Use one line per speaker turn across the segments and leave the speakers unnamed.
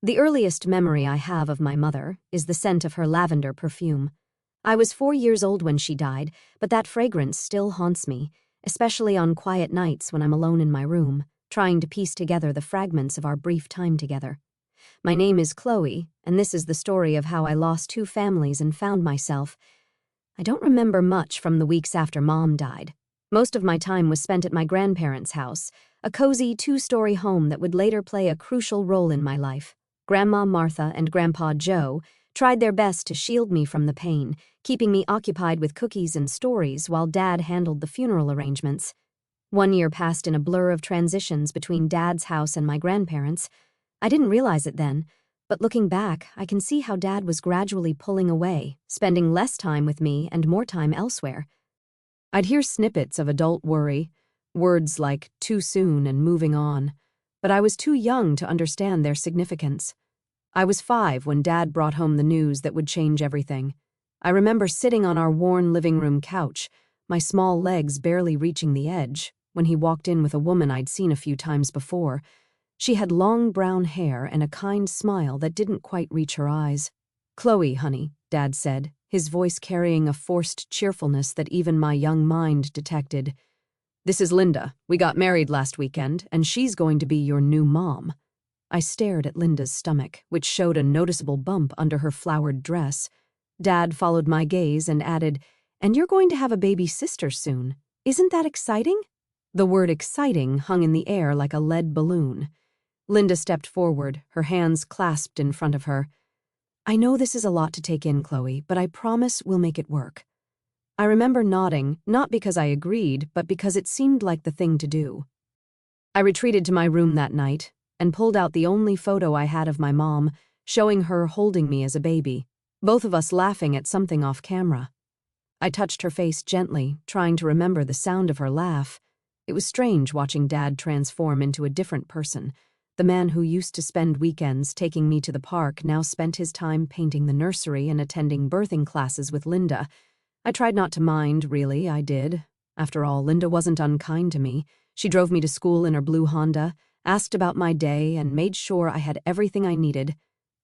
The earliest memory I have of my mother is the scent of her lavender perfume. I was 4 years old when she died, but that fragrance still haunts me, especially on quiet nights when I'm alone in my room, trying to piece together the fragments of our brief time together. My name is Chloe, and this is the story of how I lost 2 families and found myself. I don't remember much from the weeks after Mom died. Most of my time was spent at my grandparents' house, a cozy 2-story home that would later play a crucial role in my life. Grandma Martha and Grandpa Joe tried their best to shield me from the pain, keeping me occupied with cookies and stories while Dad handled the funeral arrangements. 1 year passed in a blur of transitions between Dad's house and my grandparents'. I didn't realize it then, but looking back, I can see how Dad was gradually pulling away, spending less time with me and more time elsewhere. I'd hear snippets of adult worry, words like too soon and moving on, but I was too young to understand their significance. I was 5 when Dad brought home the news that would change everything. I remember sitting on our worn living room couch, my small legs barely reaching the edge, when he walked in with a woman I'd seen a few times before. She had long brown hair and a kind smile that didn't quite reach her eyes. "Chloe, honey," Dad said, his voice carrying a forced cheerfulness that even my young mind detected. "This is Linda. We got married last weekend, and she's going to be your new mom." I stared at Linda's stomach, which showed a noticeable bump under her flowered dress. Dad followed my gaze and added, "And you're going to have a baby sister soon. Isn't that exciting?" The word exciting hung in the air like a lead balloon. Linda stepped forward, her hands clasped in front of her. "I know this is a lot to take in, Chloe, but I promise we'll make it work." I remember nodding, not because I agreed, but because it seemed like the thing to do. I retreated to my room that night and pulled out the only photo I had of my mom, showing her holding me as a baby, both of us laughing at something off camera. I touched her face gently, trying to remember the sound of her laugh. It was strange watching Dad transform into a different person. The man who used to spend weekends taking me to the park now spent his time painting the nursery and attending birthing classes with Linda. I tried not to mind, really, I did. After all, Linda wasn't unkind to me. She drove me to school in her blue Honda, asked about my day, and made sure I had everything I needed.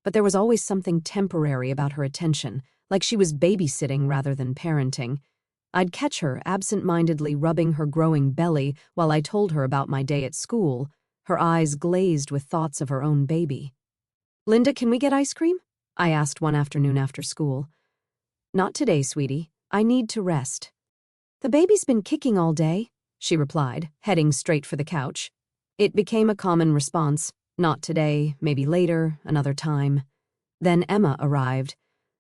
But there was always something temporary about her attention, like she was babysitting rather than parenting. I'd catch her absent-mindedly rubbing her growing belly while I told her about my day at school, her eyes glazed with thoughts of her own baby. "Linda, can we get ice cream?" I asked one afternoon after school. "Not today, sweetie. I need to rest." "The baby's been kicking all day," she replied, heading straight for the couch. It became a common response. "Not today, maybe later, another time." Then Emma arrived.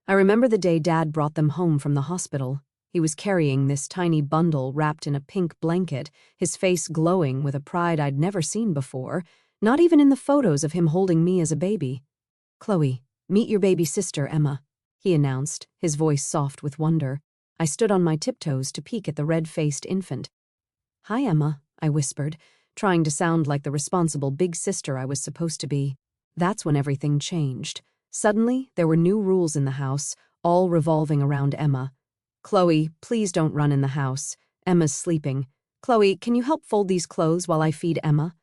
I remember the day Dad brought them home from the hospital. He was carrying this tiny bundle wrapped in a pink blanket, his face glowing with a pride I'd never seen before, not even in the photos of him holding me as a baby. "Chloe, meet your baby sister, Emma," he announced, his voice soft with wonder. I stood on my tiptoes to peek at the red-faced infant. "Hi, Emma," I whispered, trying to sound like the responsible big sister I was supposed to be. That's when everything changed. Suddenly, there were new rules in the house, all revolving around Emma. "Chloe, please don't run in the house. Emma's sleeping. Chloe, can you help fold these clothes while I feed Emma?"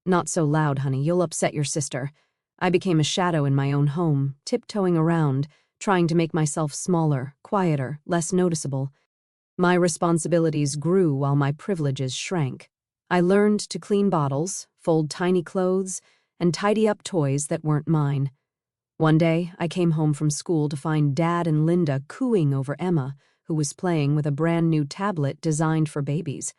"Not so loud, honey, you'll upset your sister." I became a shadow in my own home, tiptoeing around, trying to make myself smaller, quieter, less noticeable. My responsibilities grew while my privileges shrank. I learned to clean bottles, fold tiny clothes, and tidy up toys that weren't mine. One day, I came home from school to find Dad and Linda cooing over Emma, who was playing with a brand new tablet designed for babies.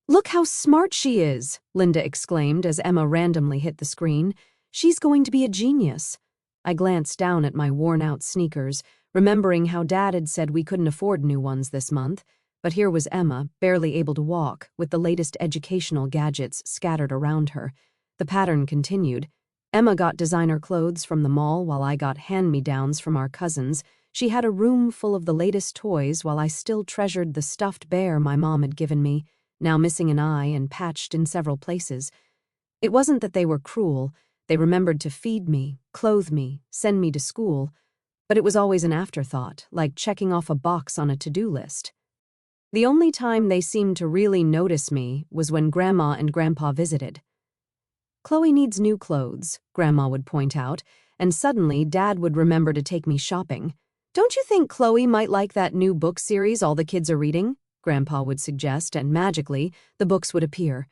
"Look how smart she is," Linda exclaimed as Emma randomly hit the screen. "She's going to be a genius." I glanced down at my worn-out sneakers, remembering how Dad had said we couldn't afford new ones this month, but here was Emma, barely able to walk, with the latest educational gadgets scattered around her. The pattern continued. Emma got designer clothes from the mall while I got hand-me-downs from our cousins. She had a room full of the latest toys while I still treasured the stuffed bear my mom had given me, now missing an eye and patched in several places. It wasn't that they were cruel. They remembered to feed me, clothe me, send me to school, but it was always an afterthought, like checking off a box on a to-do list. The only time they seemed to really notice me was when Grandma and Grandpa visited. "Chloe needs new clothes," Grandma would point out, and suddenly Dad would remember to take me shopping. "Don't you think Chloe might like that new book series all the kids are reading?" Grandpa would suggest, and magically, the books would appear.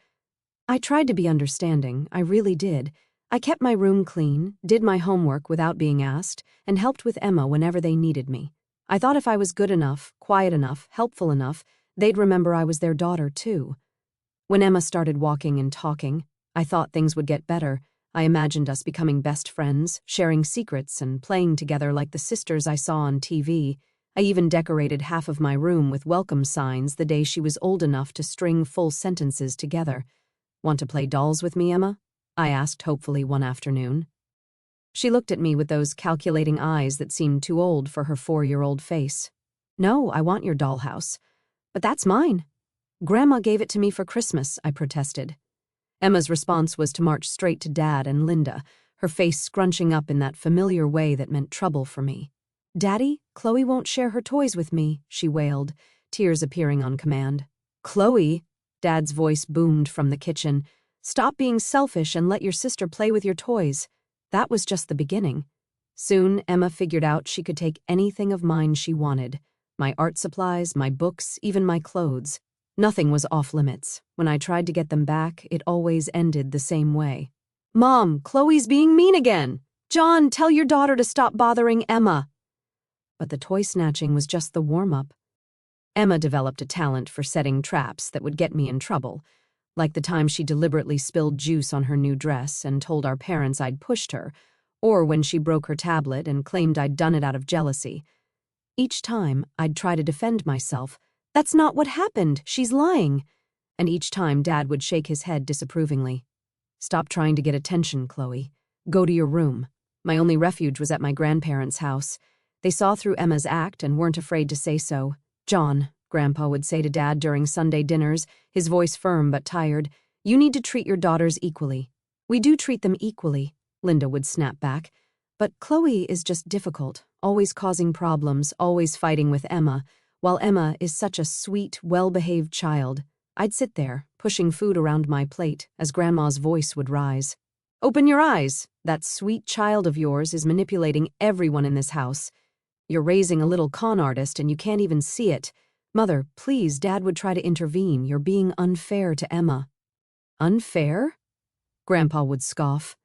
I tried to be understanding, I really did. I kept my room clean, did my homework without being asked, and helped with Emma whenever they needed me. I thought if I was good enough, quiet enough, helpful enough, they'd remember I was their daughter too. When Emma started walking and talking, I thought things would get better. I imagined us becoming best friends, sharing secrets and playing together like the sisters I saw on TV. I even decorated half of my room with welcome signs the day she was old enough to string full sentences together. "Want to play dolls with me, Emma?" I asked hopefully one afternoon. She looked at me with those calculating eyes that seemed too old for her 4-year-old face. "No, I want your dollhouse." "But that's mine." "Grandma gave it to me for Christmas," I protested. Emma's response was to march straight to Dad and Linda, her face scrunching up in that familiar way that meant trouble for me. "Daddy, Chloe won't share her toys with me," she wailed, tears appearing on command. "Chloe," Dad's voice boomed from the kitchen, "stop being selfish and let your sister play with your toys." That was just the beginning. Soon, Emma figured out she could take anything of mine she wanted. My art supplies, my books, even my clothes. Nothing was off limits. When I tried to get them back, it always ended the same way. "Mom, Chloe's being mean again. John, tell your daughter to stop bothering Emma." But the toy snatching was just the warm-up. Emma developed a talent for setting traps that would get me in trouble, like the time she deliberately spilled juice on her new dress and told our parents I'd pushed her, or when she broke her tablet and claimed I'd done it out of jealousy. Each time, I'd try to defend myself. "That's not what happened. She's lying." And each time, Dad would shake his head disapprovingly. "Stop trying to get attention, Chloe. Go to your room." My only refuge was at my grandparents' house. They saw through Emma's act and weren't afraid to say so. "John," Grandpa would say to Dad during Sunday dinners, his voice firm but tired, "you need to treat your daughters equally." "We do treat them equally," Linda would snap back. "But Chloe is just difficult, always causing problems, always fighting with Emma, while Emma is such a sweet, well-behaved child." I'd sit there, pushing food around my plate, as Grandma's voice would rise. "Open your eyes. That sweet child of yours is manipulating everyone in this house. You're raising a little con artist and you can't even see it. Mother, please," Dad would try to intervene. "You're being unfair to Emma." "Unfair?" Grandpa would scoff.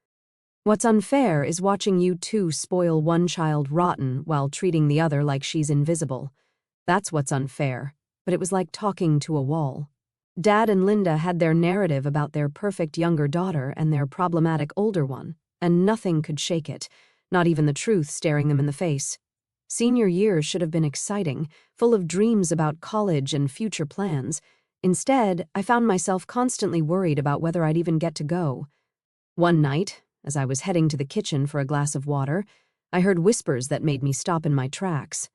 "What's unfair is watching you two spoil one child rotten while treating the other like she's invisible. That's what's unfair." But it was like talking to a wall. Dad and Linda had their narrative about their perfect younger daughter and their problematic older one, and nothing could shake it, not even the truth staring them in the face. Senior year should have been exciting, full of dreams about college and future plans. Instead, I found myself constantly worried about whether I'd even get to go. One night, as I was heading to the kitchen for a glass of water, I heard whispers that made me stop in my tracks.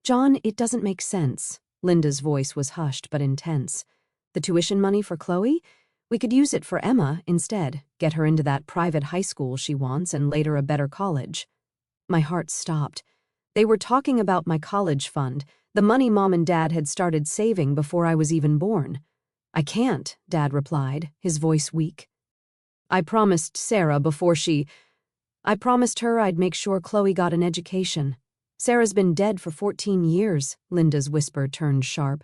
"John, it doesn't make sense." Linda's voice was hushed but intense. "The tuition money for Chloe? We could use it for Emma instead, get her into that private high school she wants and later a better college." My heart stopped. They were talking about my college fund, the money Mom and Dad had started saving before I was even born. "I can't," Dad replied, his voice weak. I promised her I'd make sure Chloe got an education." "Sarah's been dead for 14 years, Linda's whisper turned sharp.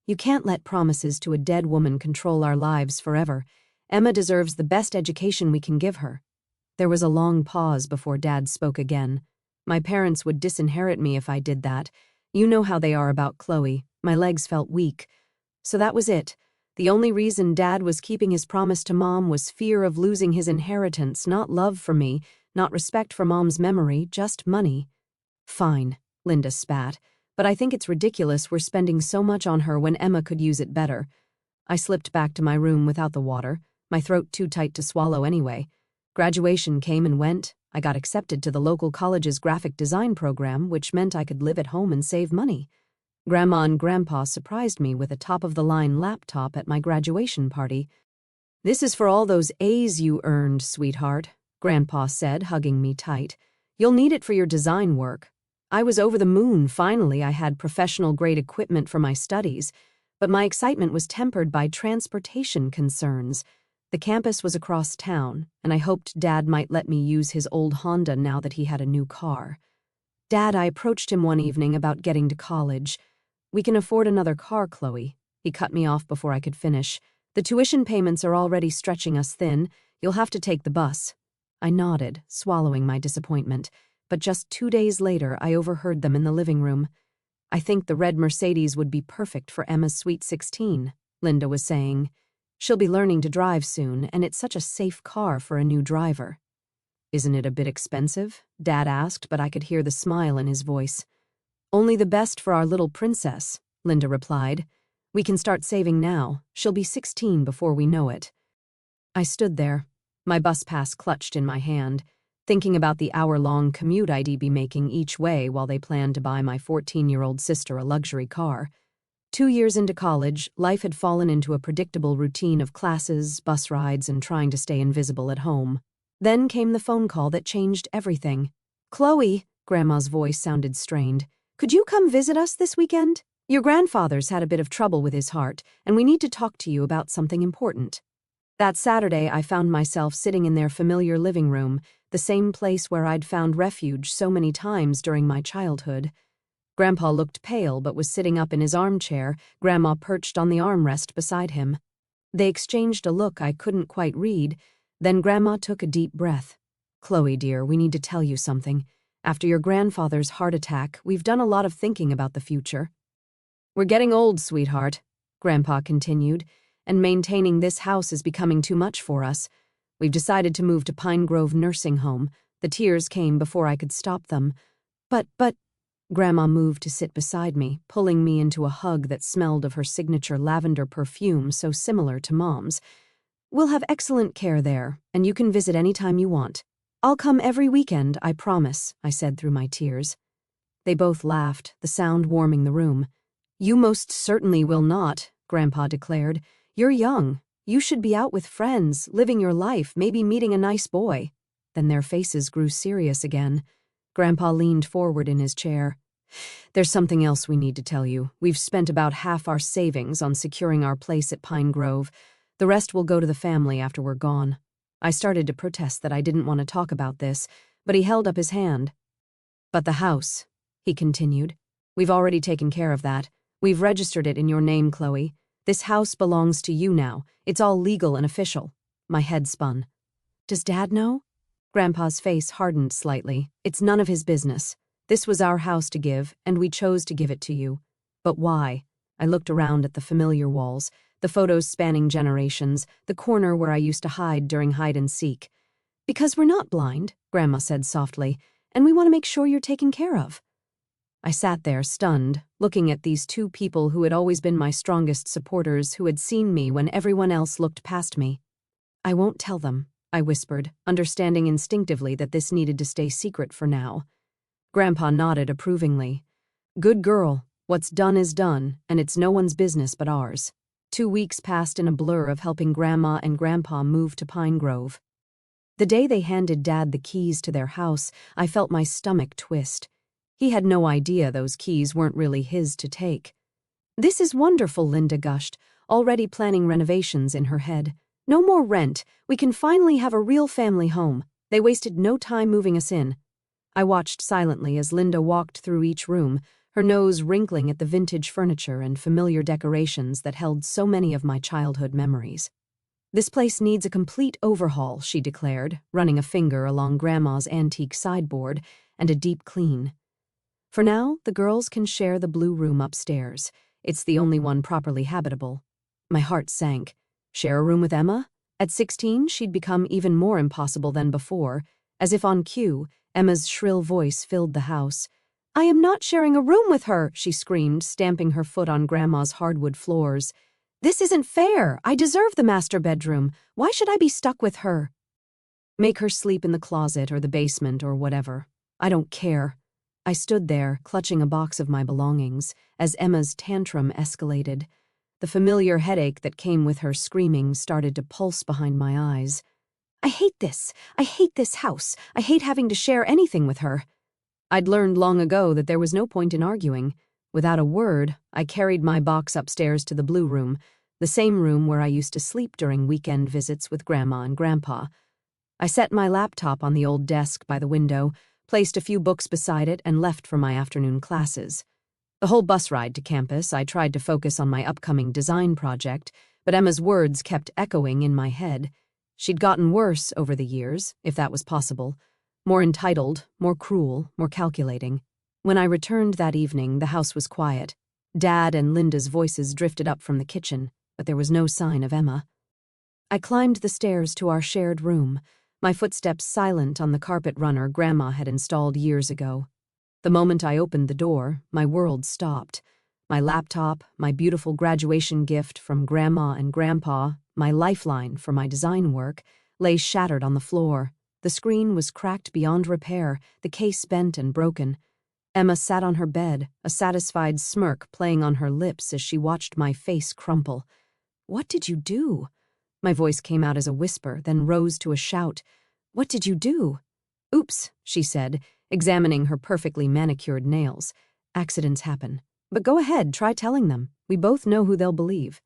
"You can't let promises to a dead woman control our lives forever. Emma deserves the best education we can give her." There was a long pause before Dad spoke again. "My parents would disinherit me if I did that. You know how they are about Chloe." My legs felt weak. So that was it. The only reason Dad was keeping his promise to Mom was fear of losing his inheritance, not love for me, not respect for Mom's memory, just money. "Fine," Linda spat, "but I think it's ridiculous we're spending so much on her when Emma could use it better." I slipped back to my room without the water, my throat too tight to swallow anyway. Graduation came and went. I got accepted to the local college's graphic design program, which meant I could live at home and save money. Grandma and Grandpa surprised me with a top-of-the-line laptop at my graduation party. "This is for all those A's you earned, sweetheart," Grandpa said, hugging me tight. "You'll need it for your design work." I was over the moon. Finally, I had professional-grade equipment for my studies, but my excitement was tempered by transportation concerns. The campus was across town, and I hoped Dad might let me use his old Honda now that he had a new car. Dad, I approached him one evening about getting to college. We can afford another car, Chloe. He cut me off before I could finish. The tuition payments are already stretching us thin. You'll have to take the bus. I nodded, swallowing my disappointment, but just 2 days later I overheard them in the living room. I think the red Mercedes would be perfect for Emma's Sweet 16, Linda was saying. She'll be learning to drive soon, and it's such a safe car for a new driver. Isn't it a bit expensive? Dad asked, but I could hear the smile in his voice. Only the best for our little princess, Linda replied. We can start saving now. She'll be 16 before we know it. I stood there, my bus pass clutched in my hand, thinking about the hour-long commute I'd be making each way while they planned to buy my 14-year-old sister a luxury car. 2 years into college, life had fallen into a predictable routine of classes, bus rides, and trying to stay invisible at home. Then came the phone call that changed everything. Chloe, Grandma's voice sounded strained. Could you come visit us this weekend? Your grandfather's had a bit of trouble with his heart, and we need to talk to you about something important. That Saturday, I found myself sitting in their familiar living room, the same place where I'd found refuge so many times during my childhood. Grandpa looked pale but was sitting up in his armchair, Grandma perched on the armrest beside him. They exchanged a look I couldn't quite read, then Grandma took a deep breath. Chloe, dear, we need to tell you something. After your grandfather's heart attack, we've done a lot of thinking about the future. We're getting old, sweetheart, Grandpa continued, and maintaining this house is becoming too much for us. We've decided to move to Pine Grove Nursing Home. The tears came before I could stop them. But, Grandma moved to sit beside me, pulling me into a hug that smelled of her signature lavender perfume so similar to Mom's. We'll have excellent care there, and you can visit any time you want. I'll come every weekend, I promise, I said through my tears. They both laughed, the sound warming the room. You most certainly will not, Grandpa declared. You're young. You should be out with friends, living your life, maybe meeting a nice boy. Then their faces grew serious again. Grandpa leaned forward in his chair. There's something else we need to tell you. We've spent about half our savings on securing our place at Pine Grove. The rest will go to the family after we're gone. I started to protest that I didn't want to talk about this, but he held up his hand. But the house, he continued. We've already taken care of that. We've registered it in your name, Chloe. This house belongs to you now. It's all legal and official. My head spun. Does Dad know? Grandpa's face hardened slightly. It's none of his business. This was our house to give, and we chose to give it to you. But why? I looked around at the familiar walls, the photos spanning generations, the corner where I used to hide during hide and seek. Because we're not blind, Grandma said softly, and we want to make sure you're taken care of. I sat there, stunned, looking at these two people who had always been my strongest supporters, who had seen me when everyone else looked past me. I won't tell them, I whispered, understanding instinctively that this needed to stay secret for now. Grandpa nodded approvingly. Good girl. What's done is done, and it's no one's business but ours. 2 weeks passed in a blur of helping Grandma and Grandpa move to Pine Grove. The day they handed Dad the keys to their house, I felt my stomach twist. He had no idea those keys weren't really his to take. This is wonderful, Linda gushed, already planning renovations in her head. No more rent. We can finally have a real family home. They wasted no time moving us in. I watched silently as Linda walked through each room, her nose wrinkling at the vintage furniture and familiar decorations that held so many of my childhood memories. This place needs a complete overhaul, she declared, running a finger along Grandma's antique sideboard, and a deep clean. For now, the girls can share the blue room upstairs. It's the only one properly habitable. My heart sank. Share a room with Emma? At 16, she'd become even more impossible than before. As if on cue, Emma's shrill voice filled the house. I am not sharing a room with her, she screamed, stamping her foot on Grandma's hardwood floors. This isn't fair. I deserve the master bedroom. Why should I be stuck with her? Make her sleep in the closet or the basement or whatever. I don't care. I stood there, clutching a box of my belongings, as Emma's tantrum escalated. The familiar headache that came with her screaming started to pulse behind my eyes. I hate this. I hate this house. I hate having to share anything with her. I'd learned long ago that there was no point in arguing. Without a word, I carried my box upstairs to the blue room. the same room where I used to sleep during weekend visits with Grandma and Grandpa. I set my laptop on the old desk by the window, placed a few books beside it, and left for my afternoon classes. The whole bus ride to campus, I tried to focus on my upcoming design project, but Emma's words kept echoing in my head. She'd gotten worse over the years, if that was possible. More entitled, more cruel, more calculating. When I returned that evening, the house was quiet. Dad and Linda's voices drifted up from the kitchen, but there was no sign of Emma. I climbed the stairs to our shared room, my footsteps silent on the carpet runner Grandma had installed years ago. The moment I opened the door, my world stopped. My laptop, my beautiful graduation gift from Grandma and Grandpa, my lifeline for my design work, lay shattered on the floor. The screen was cracked beyond repair, the case bent and broken. Emma sat on her bed, a satisfied smirk playing on her lips as she watched my face crumple. "What did you do?" My voice came out as a whisper, then rose to a shout. "What did you do?" "Oops," she said, examining her perfectly manicured nails. "Accidents happen. But go ahead, try telling them. We both know who they'll believe."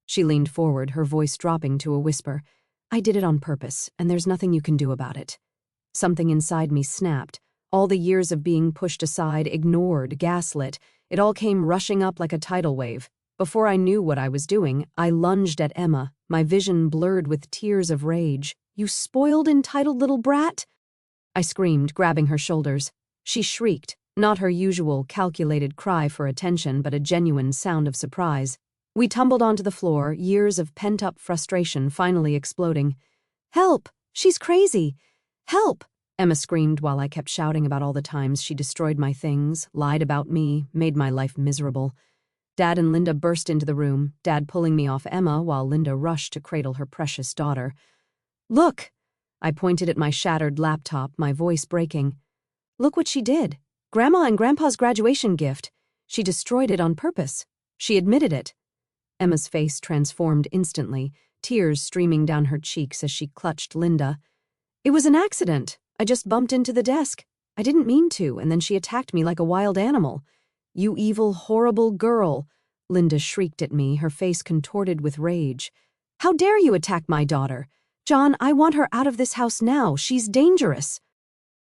She leaned forward, her voice dropping to a whisper. "I did it on purpose, and there's nothing you can do about it." Something inside me snapped. All the years of being pushed aside, ignored, gaslit, it all came rushing up like a tidal wave. Before I knew what I was doing, I lunged at Emma, my vision blurred with tears of rage. "You spoiled, entitled little brat!" I screamed, grabbing her shoulders. She shrieked, not her usual calculated cry for attention, but a genuine sound of surprise. We tumbled onto the floor, years of pent-up frustration finally exploding. "Help! She's crazy! Help!" Emma screamed while I kept shouting about all the times she destroyed my things, lied about me, made my life miserable. Dad and Linda burst into the room, Dad pulling me off Emma while Linda rushed to cradle her precious daughter. "Look!" I pointed at my shattered laptop, my voice breaking. "Look what she did. Grandma and Grandpa's graduation gift. She destroyed it on purpose. She admitted it." Emma's face transformed instantly, tears streaming down her cheeks as she clutched Linda. "It was an accident. I just bumped into the desk. I didn't mean to, and then she attacked me like a wild animal." "You evil, horrible girl," Linda shrieked at me, her face contorted with rage. "How dare you attack my daughter? John, I want her out of this house now. She's dangerous."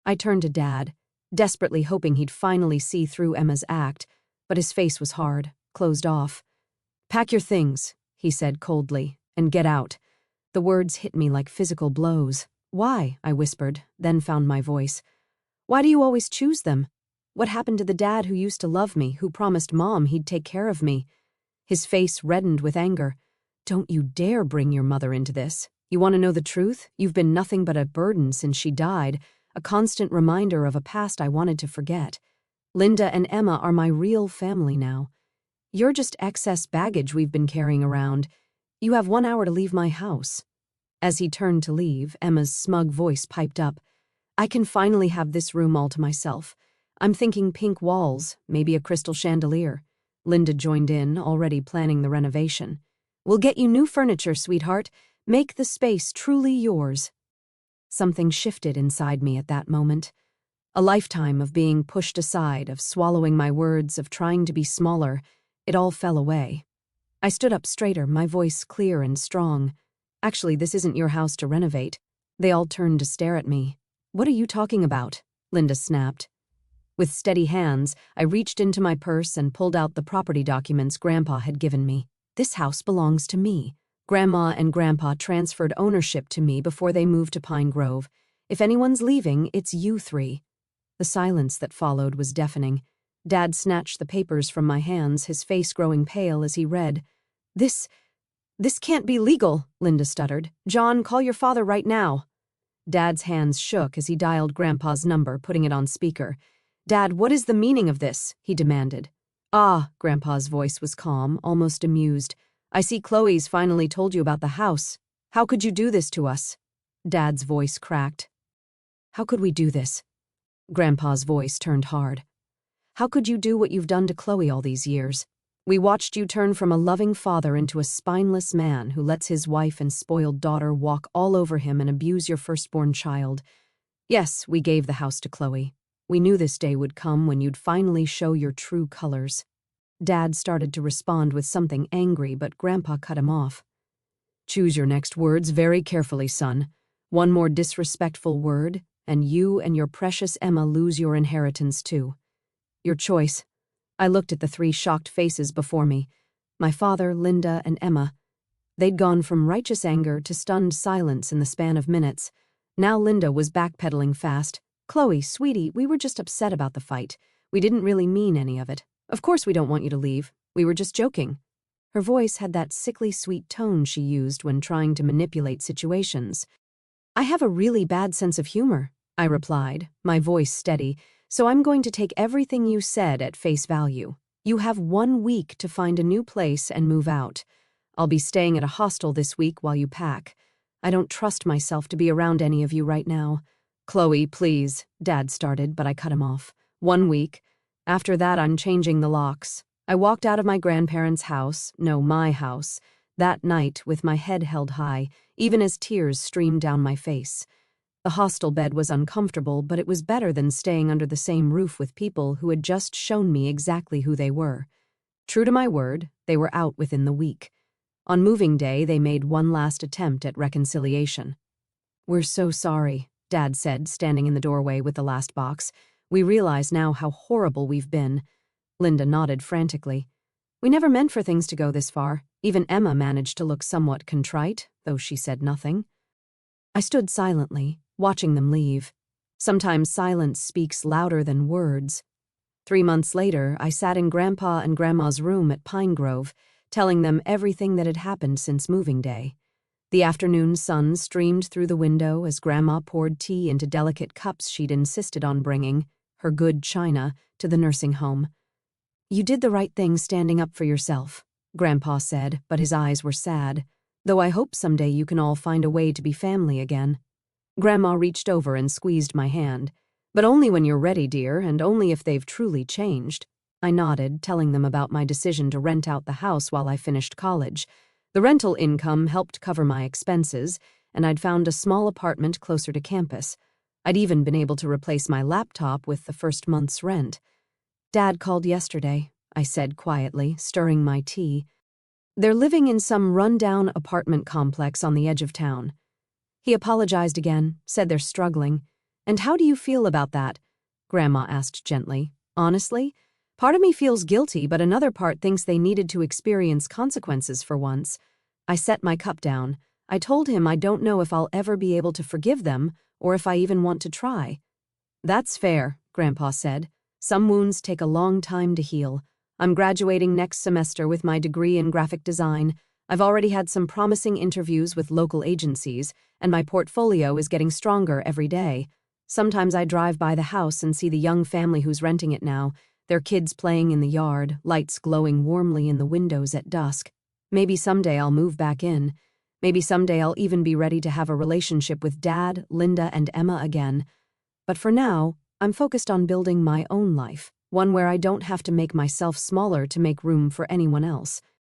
I turned to Dad, desperately hoping he'd finally see through Emma's act, but his face was hard, closed off. "Pack your things," he said coldly, "and get out." The words hit me like physical blows. "Why?" I whispered, then found my voice. "Why do you always choose them? What happened to the dad who used to love me, who promised Mom he'd take care of me?" His face reddened with anger. "Don't you dare bring your mother into this. You want to know the truth? You've been nothing but a burden since she died, a constant reminder of a past I wanted to forget. Linda and Emma are my real family now. You're just excess baggage we've been carrying around. You have 1 hour to leave my house." As he turned to leave, Emma's smug voice piped up. "I can finally have this room all to myself. I'm thinking pink walls, maybe a crystal chandelier." Linda joined in, already planning the renovation. "We'll get you new furniture, sweetheart. Make the space truly yours." Something shifted inside me at that moment. A lifetime of being pushed aside, of swallowing my words, of trying to be smaller. It all fell away. I stood up straighter, my voice clear and strong. "Actually, this isn't your house to renovate." They all turned to stare at me. "What are you talking about?" Linda snapped. With steady hands, I reached into my purse and pulled out the property documents Grandpa had given me. "This house belongs to me. Grandma and Grandpa transferred ownership to me before they moved to Pine Grove. If anyone's leaving, it's you three." The silence that followed was deafening. Dad snatched the papers from my hands, his face growing pale as he read. This can't be legal," Linda stuttered. "John, call your father right now." Dad's hands shook as he dialed Grandpa's number, putting it on speaker. "Dad, what is the meaning of this?" he demanded. "Ah," Grandpa's voice was calm, almost amused. "I see Chloe's finally told you about the house. How could you do this to us?" Dad's voice cracked. "How could we do this?" Grandpa's voice turned hard. "How could you do what you've done to Chloe all these years? We watched you turn from a loving father into a spineless man who lets his wife and spoiled daughter walk all over him and abuse your firstborn child. Yes, we gave the house to Chloe. We knew this day would come when you'd finally show your true colors." Dad started to respond with something angry, but Grandpa cut him off. "Choose your next words very carefully, son. One more disrespectful word, and you and your precious Emma lose your inheritance too. Your choice." I looked at the three shocked faces before me. My father, Linda, and Emma. They'd gone from righteous anger to stunned silence in the span of minutes. Now Linda was backpedaling fast. "Chloe, sweetie, we were just upset about the fight. We didn't really mean any of it. Of course we don't want you to leave. We were just joking." Her voice had that sickly sweet tone she used when trying to manipulate situations. "I have a really bad sense of humor," I replied, my voice steady, "so I'm going to take everything you said at face value. You have 1 week to find a new place and move out. I'll be staying at a hostel this week while you pack. I don't trust myself to be around any of you right now." "Chloe, please," Dad started, but I cut him off. 1 week. After that, I'm changing the locks." I walked out of my grandparents' house, no, my house, that night with my head held high, even as tears streamed down my face. The hostel bed was uncomfortable, but it was better than staying under the same roof with people who had just shown me exactly who they were. True to my word, they were out within the week. On moving day, they made one last attempt at reconciliation. "We're so sorry," Dad said, standing in the doorway with the last box. "We realize now how horrible we've been." Linda nodded frantically. "We never meant for things to go this far." Even Emma managed to look somewhat contrite, though she said nothing. I stood silently, watching them leave. Sometimes silence speaks louder than words. 3 months later, I sat in Grandpa and Grandma's room at Pine Grove, telling them everything that had happened since moving day. The afternoon sun streamed through the window as Grandma poured tea into delicate cups she'd insisted on bringing, her good china, to the nursing home. "You did the right thing standing up for yourself," Grandpa said, but his eyes were sad. "Though I hope someday you can all find a way to be family again." Grandma reached over and squeezed my hand. "But only when you're ready, dear, and only if they've truly changed." I nodded, telling them about my decision to rent out the house while I finished college. The rental income helped cover my expenses, and I'd found a small apartment closer to campus. I'd even been able to replace my laptop with the first month's rent. "Dad called yesterday," I said quietly, stirring my tea. "They're living in some run-down apartment complex on the edge of town." He apologized again, said they're struggling. "And how do you feel about that?" Grandma asked gently. "Honestly, part of me feels guilty, but another part thinks they needed to experience consequences for once." I set my cup down. I told him I don't know if I'll ever be able to forgive them or if I even want to try. "That's fair," Grandpa said. "Some wounds take a long time to heal. I'm graduating next semester with my degree in graphic design. I've already had some promising interviews with local agencies, and my portfolio is getting stronger every day. Sometimes I drive by the house and see the young family who's renting it now, their kids playing in the yard, lights glowing warmly in the windows at dusk. Maybe someday I'll move back in. Maybe someday I'll even be ready to have a relationship with Dad, Linda, and Emma again. But for now, I'm focused on building my own life, one where I don't have to make myself smaller to make room for anyone else."